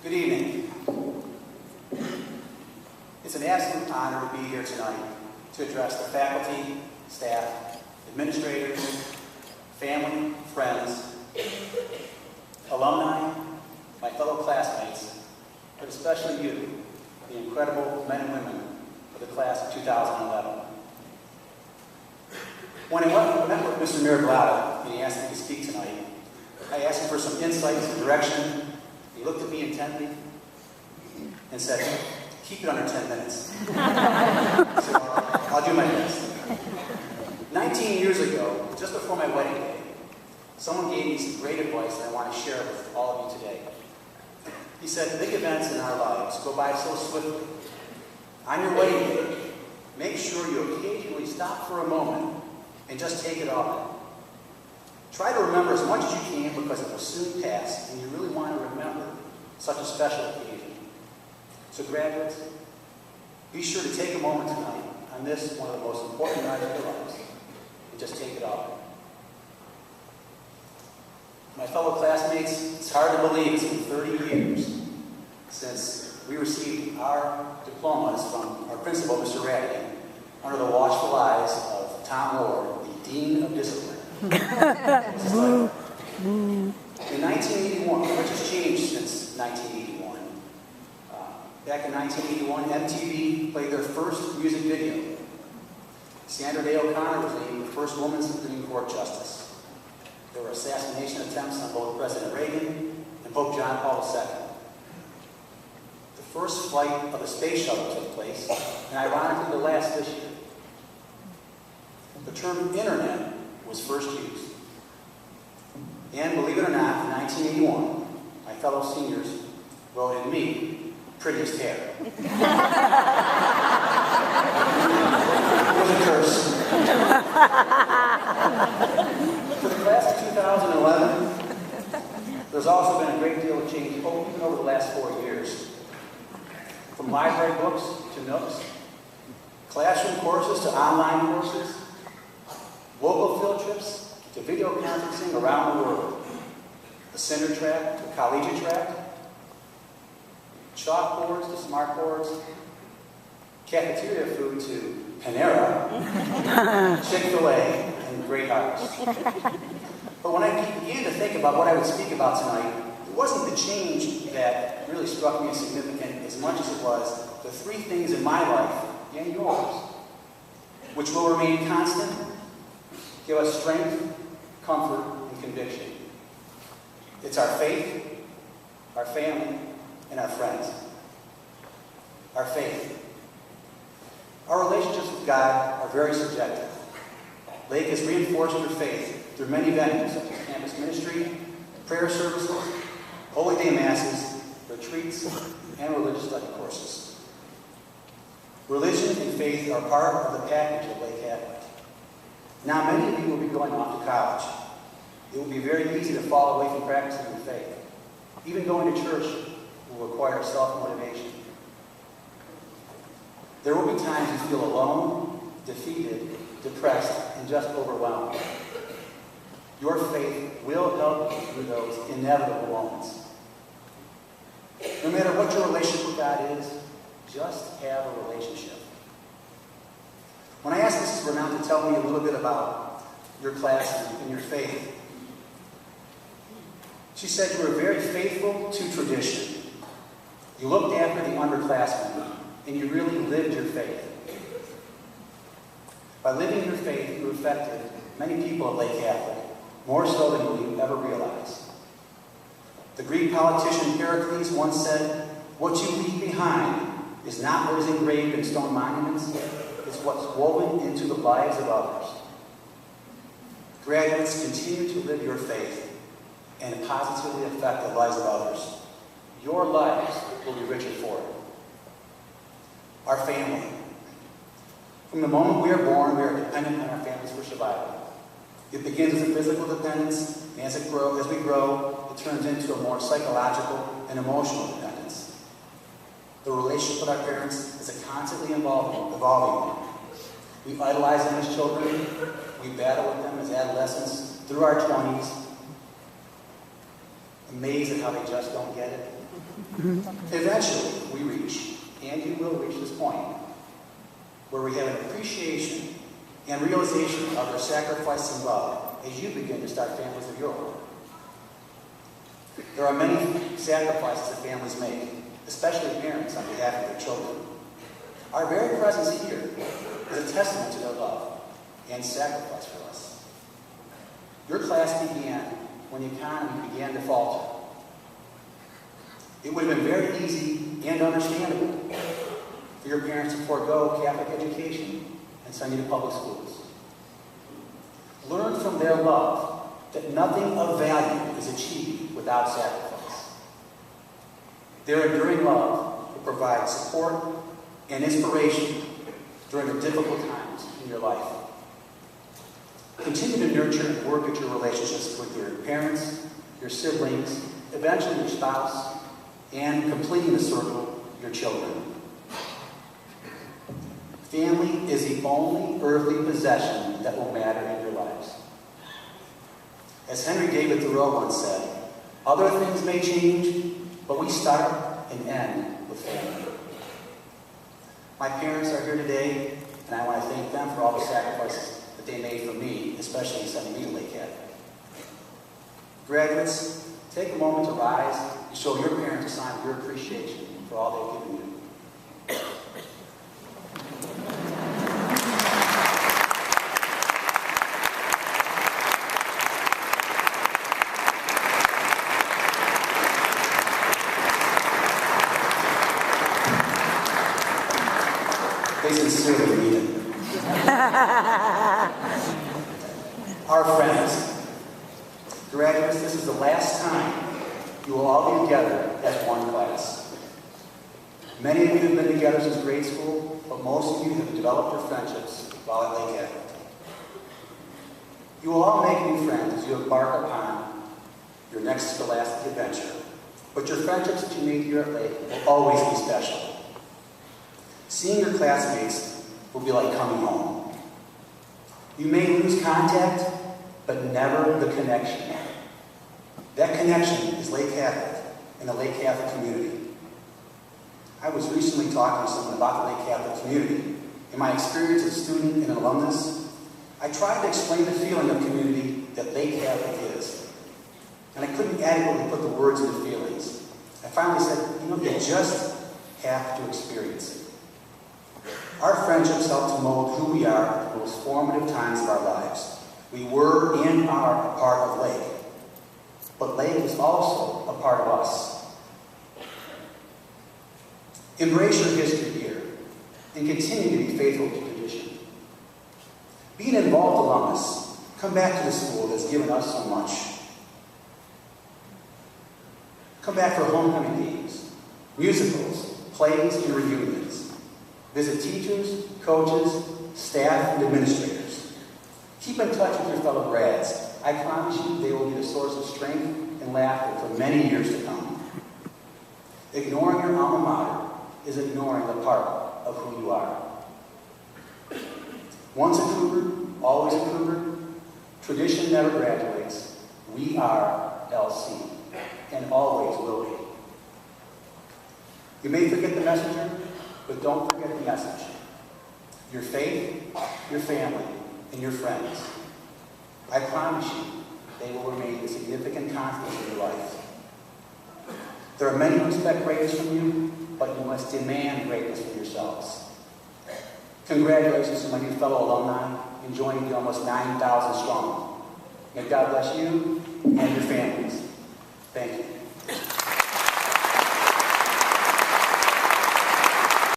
Good evening. It's an absolute honor to be here tonight to address the faculty, staff, administrators, family, friends, alumni, my fellow classmates, but especially you, the incredible men and women of the class of 2011. When I met with Mr. Miraglata and he asked me to speak tonight, I asked him for some insights and direction. He looked at me intently and said, "Keep it under 10 minutes." So I'll do my best. 19 years ago, just before my wedding day, someone gave me some great advice that I want to share with all of you today. He said, "Big events in our lives go by so swiftly. On your wedding day, make sure you occasionally stop for a moment and just take it all in. Try to remember as much as you can because it will soon pass, and you really want to remember such a special occasion. So graduates, be sure to take a moment tonight on this, one of the most important nights of your lives, and just take it all in." My fellow classmates, it's hard to believe it's been 30 years since we received our diplomas from our principal, Mr. Radley, under the watchful eyes of Tom Ward, the Dean of Discipline. In 1981, which has changed since 1981, back in 1981, MTV played their first music video. Sandra Day O'Connor was named the first woman Supreme Court Justice. There were assassination attempts on both President Reagan and Pope John Paul II. The first flight of the space shuttle took place, and ironically the last this year. The term internet was first used. And believe it or not, in 1981, my fellow seniors voted me prettiest hair. It was a curse. For the class of 2011, there's also been a great deal of change even over the last 4 years. From library books to Nooks, classroom courses to online courses, local field trips to video conferencing around the world, a center track to a collegiate track, chalkboards to smartboards, cafeteria food to Panera, Chick-fil-A, and Great Harvest. But when I began to think about what I would speak about tonight, it wasn't the change that really struck me as significant as much as it was the three things in my life and yours, which will remain constant, give us strength, comfort, and conviction. It's our faith, our family, and our friends. Our faith. Our relationships with God are very subjective. Lake has reinforced your faith through many venues such as campus ministry, prayer services, holy day masses, retreats, and religious study courses. Religion and faith are part of the package of Lake Catholic. Now, many of you will be going off to college. It will be very easy to fall away from practicing your faith. Even going to church will require self-motivation. There will be times you feel alone, defeated, depressed, and just overwhelmed. Your faith will help you through those inevitable moments. No matter what your relationship with God is, just have a relationship. When I asked Mrs. Burnell to tell me a little bit about your class and your faith, she said you were very faithful to tradition. You looked after the underclassmen, and you really lived your faith. By living your faith, you affected many people at Lake Catholic, more so than you ever realized. The Greek politician Pericles once said, "What you leave behind is not what is engraved in stone monuments, it's what's woven into the lives of others." Graduates, continue to live your faith and positively affect the lives of others. Your lives will be richer for it. Our family. From the moment we are born, we are dependent on our families for survival. It begins with a physical dependence, and as we grow, it turns into a more psychological and emotional dependence. The relationship with our parents is a constantly evolving one. We idolize them as children, we battle with them as adolescents through our 20s, amazed at how they just don't get it. Eventually, we reach, and you will reach this point, where we have an appreciation and realization of their sacrifice and love as you begin to start families of your own. There are many sacrifices that families make, especially parents on behalf of their children. Our very presence here is a testament to their love and sacrifice for us. Your class began when the economy began to falter. It would have been very easy and understandable for your parents to forego Catholic education and send you to public schools. Learn from their love that nothing of value is achieved without sacrifice. Their enduring love will provide support and inspiration during the difficult times in your life. Continue to nurture and work at your relationships with your parents, your siblings, eventually your spouse, and completing the circle, your children. Family is the only earthly possession that will matter in your lives. As Henry David Thoreau once said, other things may change, but we start and end with family. My parents are here today, and I want to thank them for all the sacrifices that they made for me, especially in sending me to Lake Catholic. Graduates, take a moment to rise and show your parents a sign of your appreciation for all they've given you. They sincerely mean it. Our friends, graduates, this is the last time you will all be together as one class. Many of you have been together since grade school, but most of you have developed your friendships while at Lake Catholic. You will all make new friends as you embark upon your next scholastic adventure, but your friendships that you make here at Lake will always be special. Seeing your classmates will be like coming home. You may lose contact, but never the connection. That connection is Lake Catholic and the Lake Catholic community. I was recently talking to someone about the Lake Catholic community. In my experience as a student and an alumnus, I tried to explain the feeling of community that Lake Catholic is. And I couldn't adequately put the words into feelings. I finally said, you just have to experience it. Our friendships help to mold who we are at the most formative times of our lives. We were and are a part of Lake. But Lake is also a part of us. Embrace your history here and continue to be faithful to tradition. Be an involved alumnus. Come back to the school that's given us so much. Come back for homecoming games, musicals, plays, and reunions. Visit teachers, coaches, staff, and administrators. Keep in touch with your fellow grads. I promise you they will be the source of strength and laughter for many years to come. Ignoring your alma mater is ignoring the part of who you are. Once a Cougar, always a Cougar. Tradition never graduates. We are LC, and always will be. You may forget the messenger, but don't forget the message. Your faith, your family, and your friends. I promise you, they will remain a significant constant in your life. There are many who expect greatness from you, but you must demand greatness from yourselves. Congratulations to my new fellow alumni in joining the almost 9,000 strong. May God bless you and your families. Thank you.